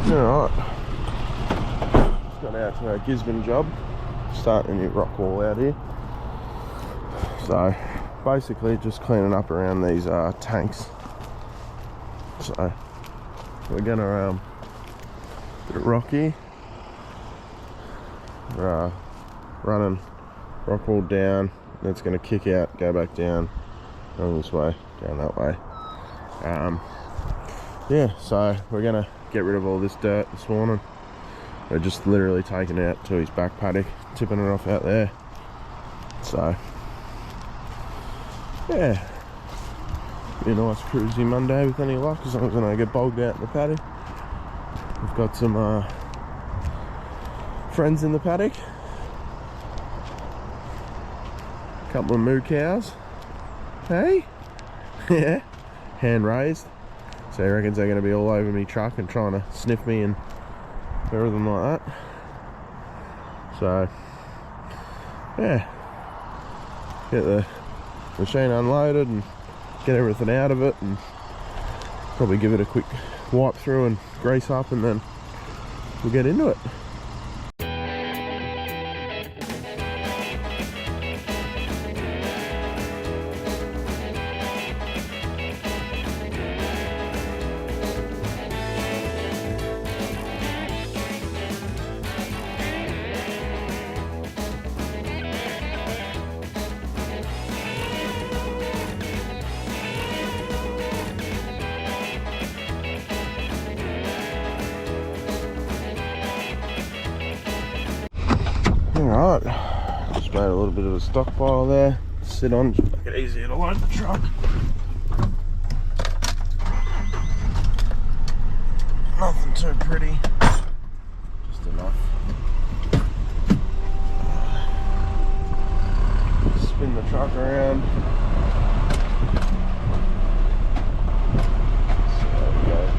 Alright, just got out to our Gisborne job, starting a new rock wall out here. So basically just cleaning up around these tanks. So we're gonna bit of rock here. We're running rock wall down, then it's gonna kick out, go back down, going this way, down that way. Yeah, so we're gonna get rid of all this dirt this morning. We're just literally taking it out to his back paddock, tipping it off out there. So yeah, be a nice cruisy Monday with any luck, as long as I don't get bogged out in the paddock. We've got some friends in the paddock, a couple of moo cows. Hey, yeah, hand raised. So he reckons they're going to be all over me truck and trying to sniff me and everything like that. So yeah, get the machine unloaded and get everything out of it, and probably give it a quick wipe through and grease up, and then we'll get into it. Alright, just made a little bit of a stockpile there to sit on, just make it easier to load the truck. Nothing too pretty, just enough. Spin the truck around. So there we go.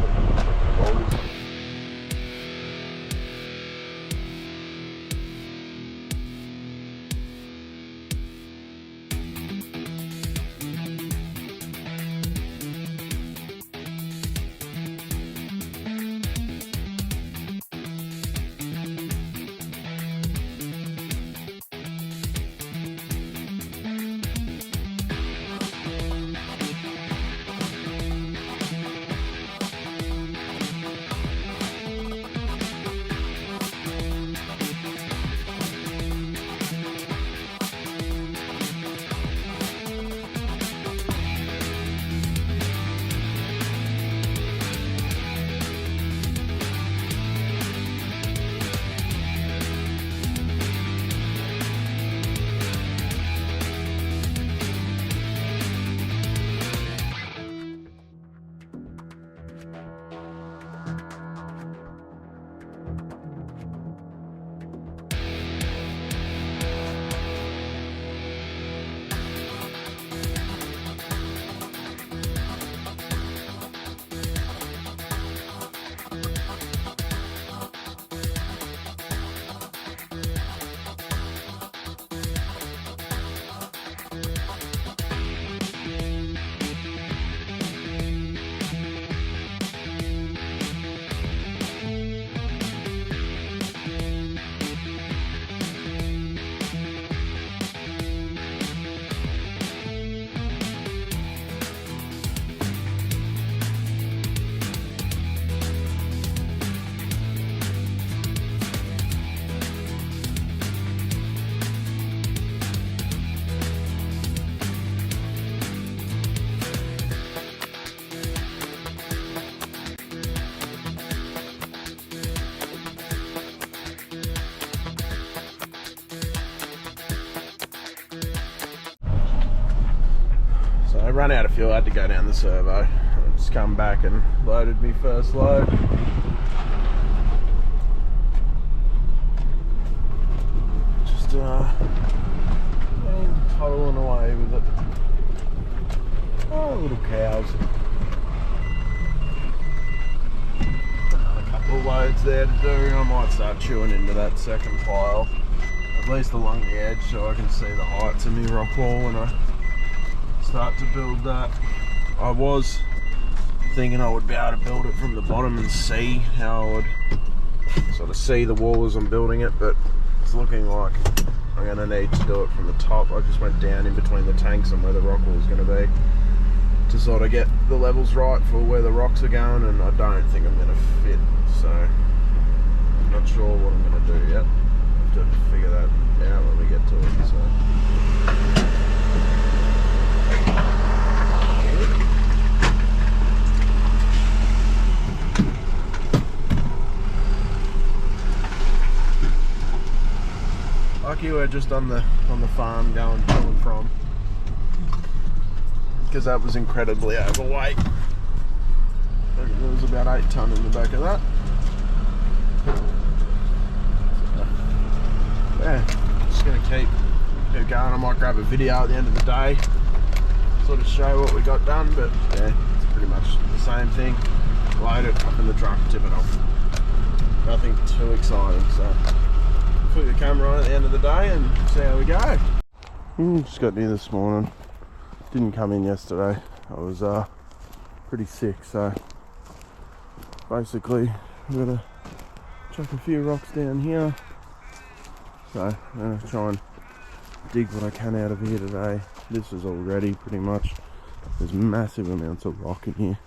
I ran out of fuel, I had to go down the servo. I just come back and loaded me first load. Just toddling away with it. Oh, little cows. A couple of loads there to do. I might start chewing into that second pile, at least along the edge, so I can see the heights of my rock wall when I start to build that. I was thinking I would be able to build it from the bottom and see how I would sort of see the wall as I'm building it, but it's looking like I'm going to need to do it from the top. I just went down in between the tanks and where the rock wall is going to be to sort of get the levels right for where the rocks are going, and I don't think I'm going to fit, so I'm not sure what I'm going to do yet. I have to figure that out when we get to it. So. Lucky we're just on the farm going to and from, because that was incredibly overweight. There was about 8 tonne in the back of that. So, yeah, just gonna keep going. I might grab a video at the end of the day, sort of show what we got done, but yeah, it's pretty much the same thing. Load it up in the truck, tip it off. Nothing too exciting, so put the camera on at the end of the day and see how we go. Just got near this morning. Didn't come in yesterday. I was pretty sick, so basically I'm gonna chuck a few rocks down here. So I'm gonna try and dig what I can out of here today. This is all ready pretty much. There's massive amounts of rock in here,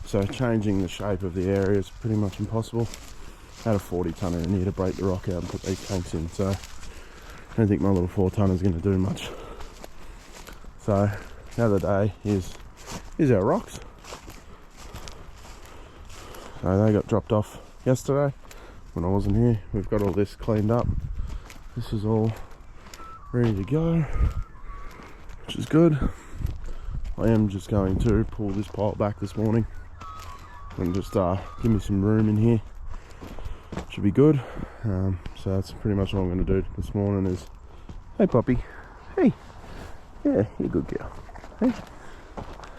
so changing the shape of the area is pretty much impossible. I had a 40 tonner in here to break the rock out and put these tanks in, so I don't think my little 4 tonner is going to do much. So the other day is our rocks. So they got dropped off yesterday when I wasn't here. We've got all this cleaned up. This is all ready to go, which is good. I am just going to pull this pile back this morning and just give me some room in here. Should be good. So that's pretty much all I'm going to do this morning is, hey puppy, hey, yeah, you're a good girl, hey.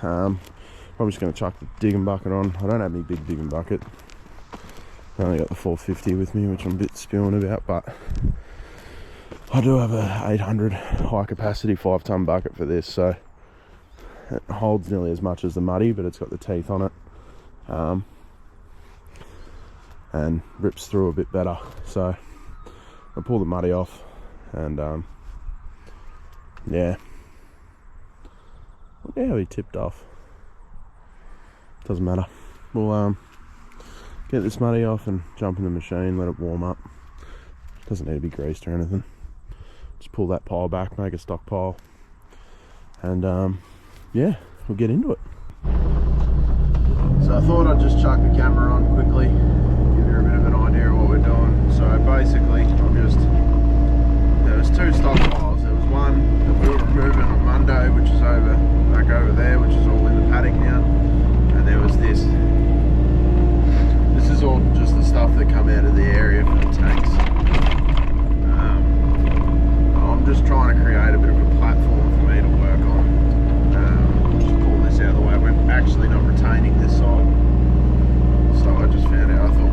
Probably just going to chuck the digging bucket on. I don't have any big digging bucket. I only got the 450 with me, which I'm a bit spewing about, but I do have a 800 high capacity 5 tonne bucket for this, so it holds nearly as much as the muddy, but it's got the teeth on it. And rips through a bit better, so I pull the muddy off, and yeah, look how he tipped off. Doesn't matter. We'll get this muddy off and jump in the machine, let it warm up. Doesn't need to be greased or anything. Just pull that pile back, make a stock pile, and yeah, we'll get into it. So I thought I'd just chuck the camera on quickly, give you a bit of an idea of what we're doing. So basically, there was 2 stockpiles. There was one that we were removing on Monday, which is back over there, which is all in the paddock now. And there was this. This is all just the stuff that come out of the area for the tanks. I'm just trying to create a bit of a platform for me to work on. Just pull this out of the way. We're actually not retaining this side, so I just found out, I thought,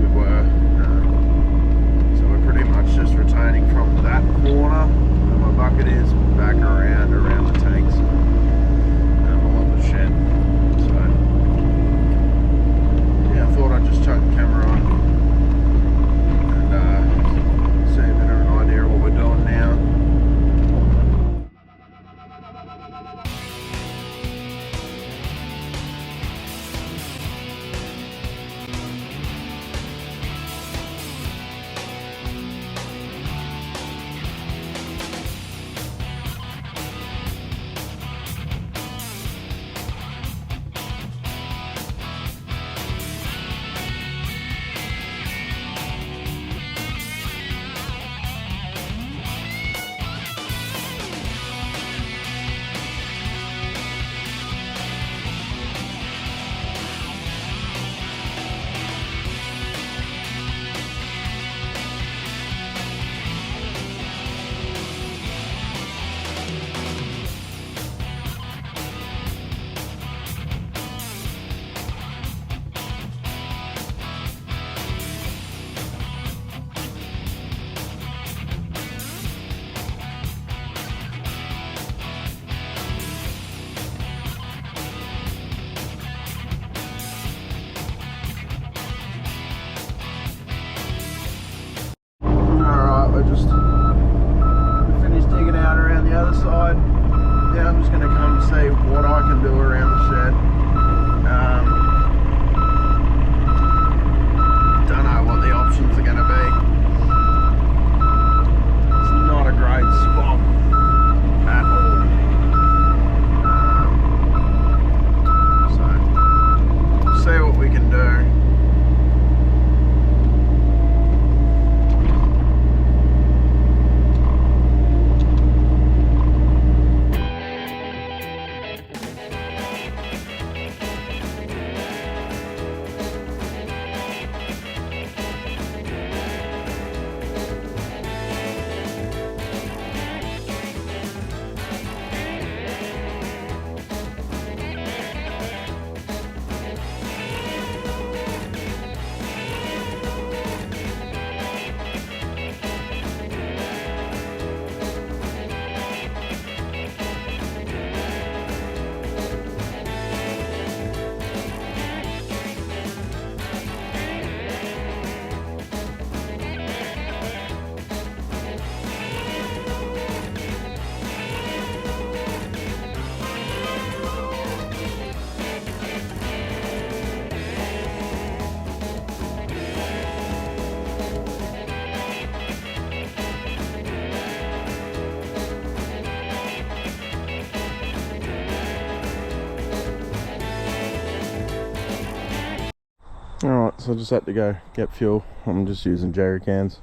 guys, I just had to go get fuel. I'm just using jerry cans.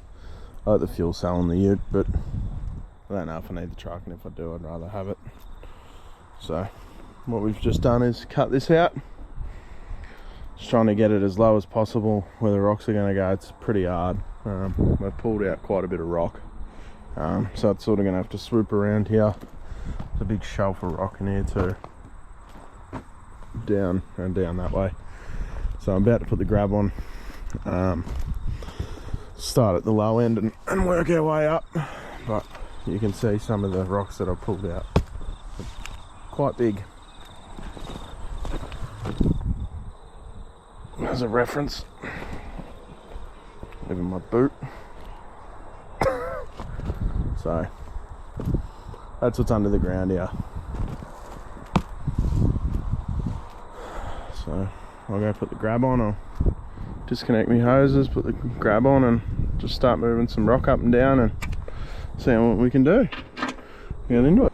I like the fuel cell in the ute, but I don't know if I need the truck, and if I do, I'd rather have it. So what we've just done is cut this out. Just trying to get it as low as possible where the rocks are going to go. It's pretty hard. I've pulled out quite a bit of rock, so it's sort of going to have to swoop around here. There's a big shelf of rock in here too, down and down that way. So I'm about to put the grab on, start at the low end and work our way up. But you can see some of the rocks that I pulled out are quite big. As a reference, even my boot. So that's what's under the ground here. So I'll go put the grab on. I'll disconnect my hoses, put the grab on, and just start moving some rock up and down and see what we can do. Get into it.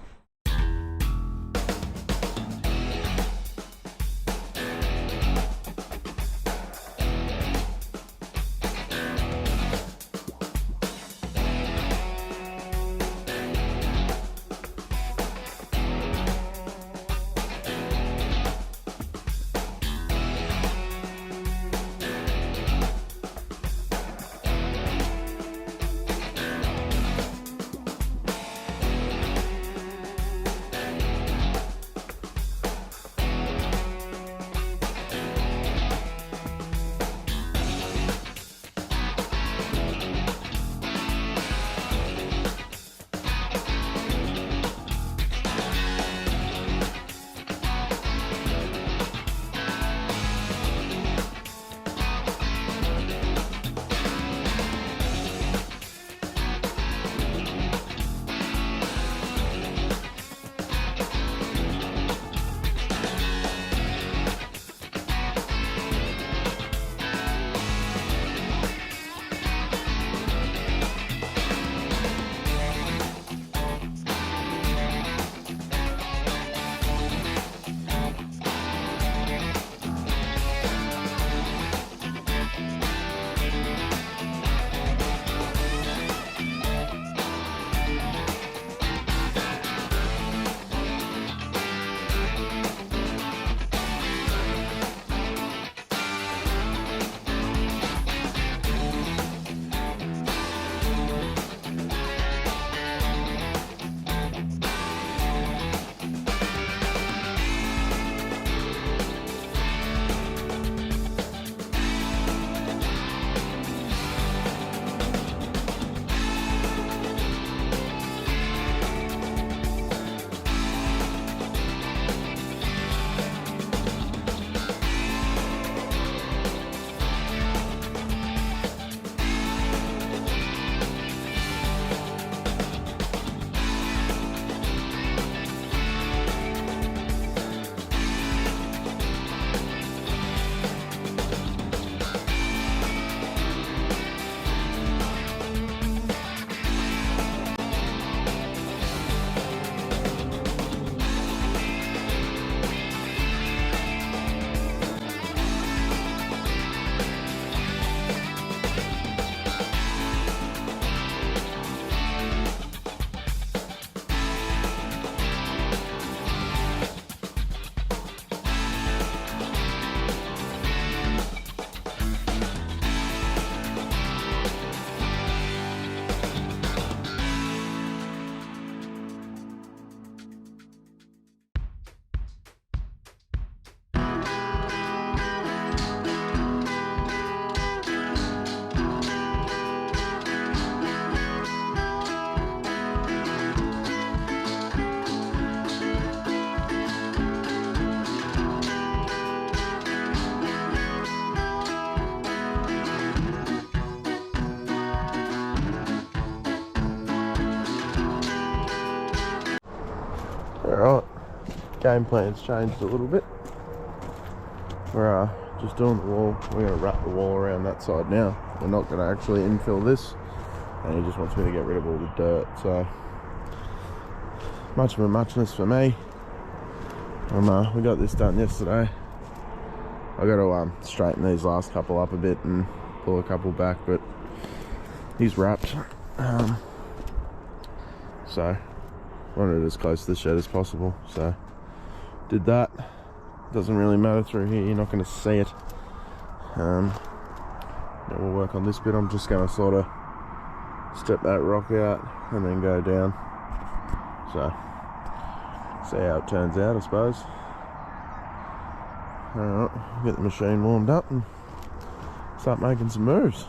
Alright, game plan's changed a little bit. We're just doing the wall. We're going to wrap the wall around that side now. We're not going to actually infill this, and he just wants me to get rid of all the dirt. So much of a muchness for me. We got this done yesterday. I got to straighten these last couple up a bit and pull a couple back, but he's wrapped. So wanted it as close to the shed as possible, so did that. Doesn't really matter through here, you're not going to see it. Then we'll work on this bit. I'm just going to sort of step that rock out and then go down, so see how it turns out, I suppose. Alright, get the machine warmed up and start making some moves.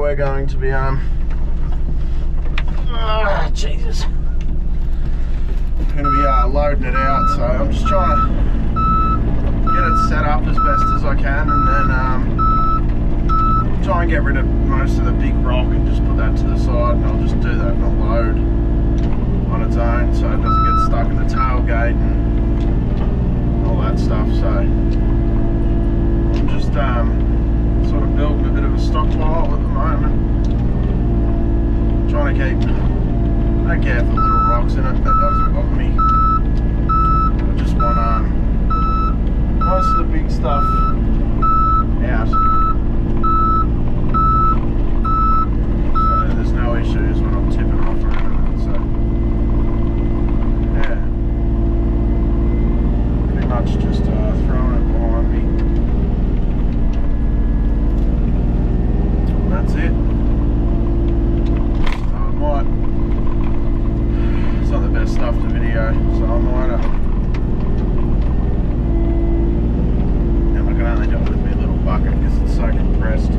We're going to be Jesus, I'm going to be loading it out, so I'm just trying to get it set up as best as I can, and then try and get rid of most of the big rock and just put that to the side, and I'll just do that in a load on its own so it doesn't get stuck in the tailgate and all that stuff. So I'm just sort of building a bit of a stockpile at the moment. Trying to keep, I don't care for little rocks in it, that doesn't bother me. I just want most of the big stuff out, so there's no issues when I'm tipping off or anything. So yeah, pretty much just throwing it behind me. That's it. So I might, it's not the best stuff to video, so I might and I can only do it with my little bucket because it's so compressed.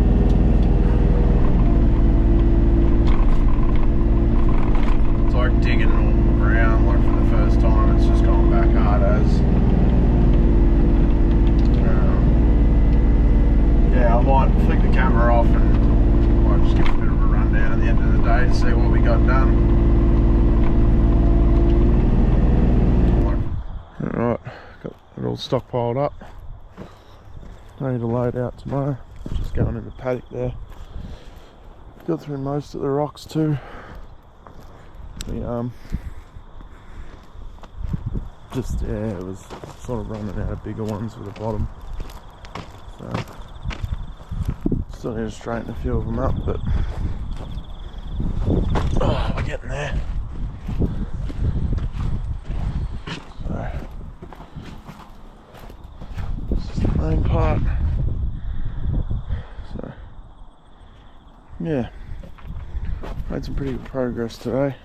It's like digging normal ground, like for the first time. It's just gone back hard as. Yeah, I might flick the camera off and just give a bit of a rundown at the end of the day to see what we got done. Alright, got it all stockpiled up. Ready to load out tomorrow. Just going in the paddock there. Got through most of the rocks too. Just yeah, it was sort of running out of bigger ones for the bottom. So still need to straighten a few of them up, but oh, we're getting there. So this is the main part. So yeah, made some pretty good progress today.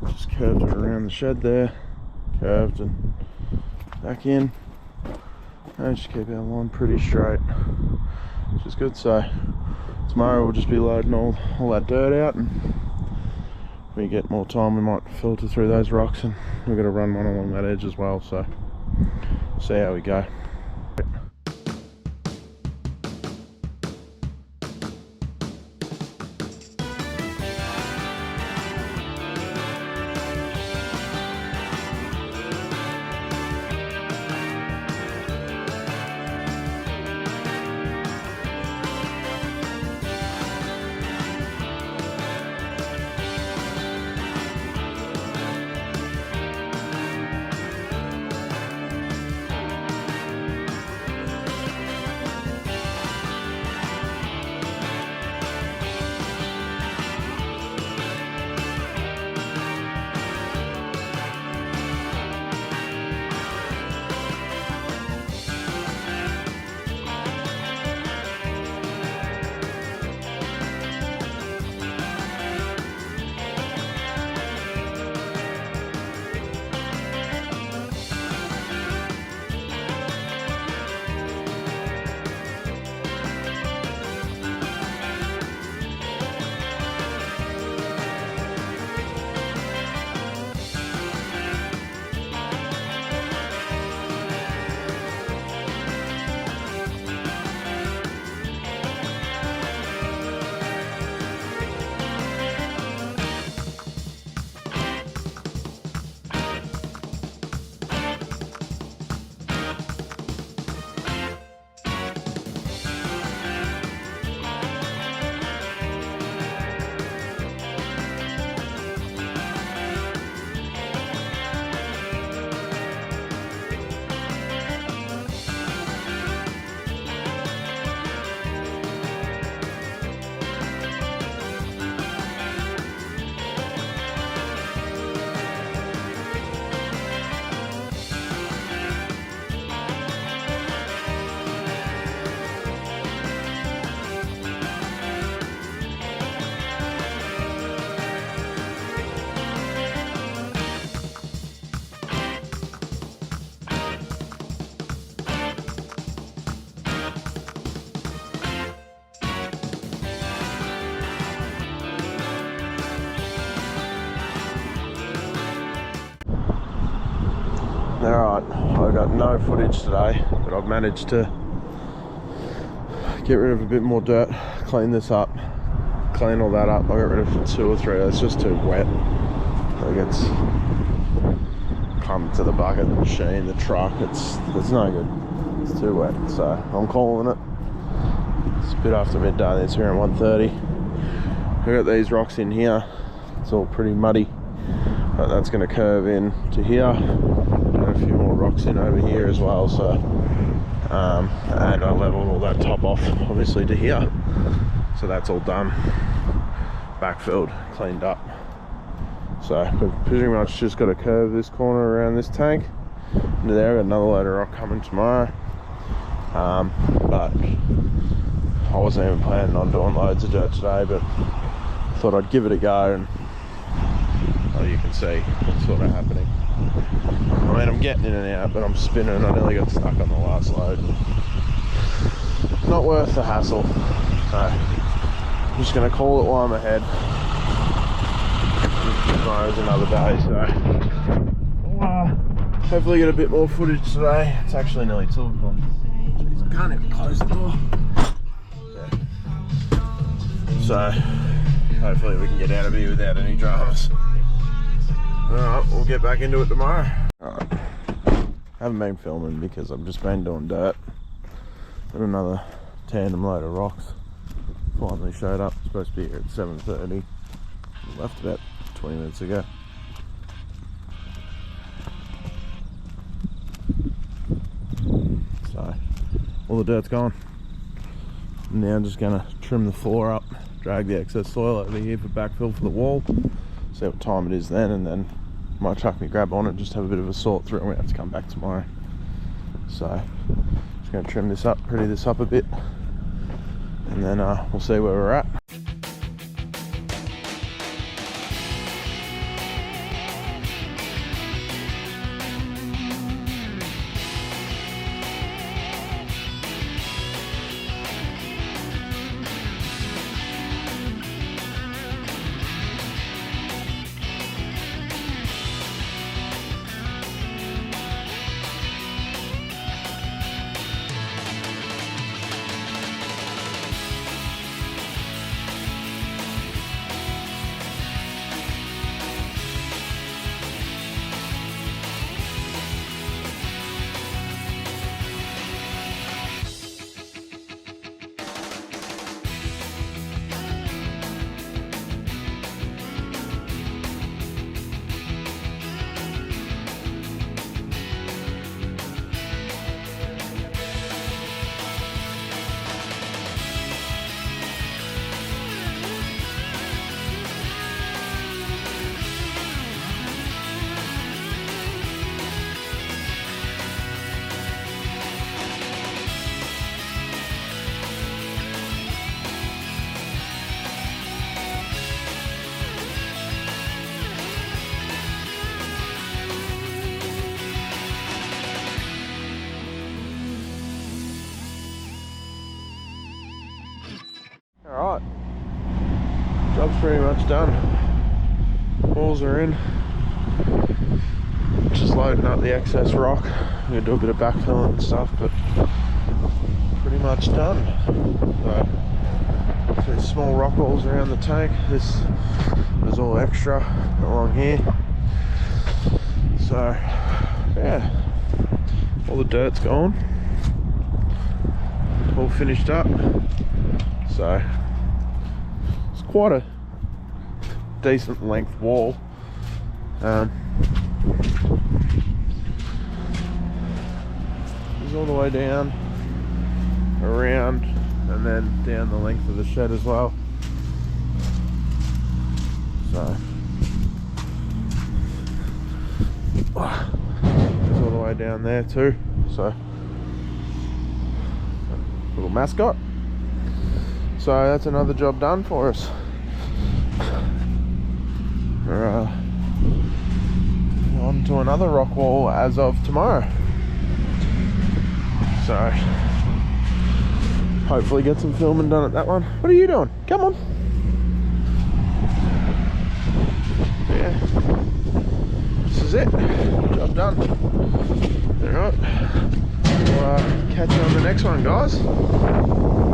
Just curved it around the shed there, curved and back in, and just keep our line pretty straight, which is good. So tomorrow we'll just be loading all that dirt out, and if we get more time we might filter through those rocks, and we're going to run one along that edge as well, so see how we go. Alright, I got no footage today, but I've managed to get rid of a bit more dirt, clean this up, clean all that up. I got rid of 2 or 3, it's just too wet. Like it's come to the bucket, the machine, the truck, it's no good. It's too wet, so I'm calling it. It's a bit after midday, it's around 1:30. I got these rocks in here, it's all pretty muddy, but that's going to curve in to here. And a few more rocks in over here as well, so and I leveled all that top off obviously to here, so that's all done, backfilled, cleaned up. So we've pretty much just got to curve this corner around this tank into there. I've got another load of rock coming tomorrow, but I wasn't even planning on doing loads of dirt today, but I thought I'd give it a go, and oh, you can see what's sort of happening. I mean, I'm getting in and out, but I'm spinning. I nearly got stuck on the last load. Not worth the hassle. So I'm just going to call it while I'm ahead. Tomorrow's another day, so hopefully get a bit more footage today. It's actually nearly 2 o'clock. Jeez, I can't even close the door. Yeah. So hopefully we can get out of here without any dramas. Alright, we'll get back into it tomorrow. Alright, I haven't been filming because I've just been doing dirt. Got another tandem load of rocks. Finally showed up. Supposed to be here at 7:30. Left about 20 minutes ago. So all the dirt's gone. Now I'm just gonna trim the floor up, drag the excess soil over here for backfill for the wall, see what time it is then, and then might chuck me grab on it, just have a bit of a sort through, and we have to come back tomorrow. So just gonna trim this up, pretty this up a bit, and then we'll see where we're at. Alright, job's pretty much done. Walls are in. Just loading up the excess rock. I'm gonna do a bit of backfilling and stuff, but pretty much done. So there's small rock walls around the tank. This is all extra along here. So yeah, all the dirt's gone. All finished up. So it's quite a decent length wall. It's all the way down, around, and then down the length of the shed as well. So it's all the way down there too. So little mascot. So that's another job done for us. We're on to another rock wall as of tomorrow. So hopefully get some filming done at that one. What are you doing? Come on. this is it. Job done. Alright. We'll catch you on the next one, guys.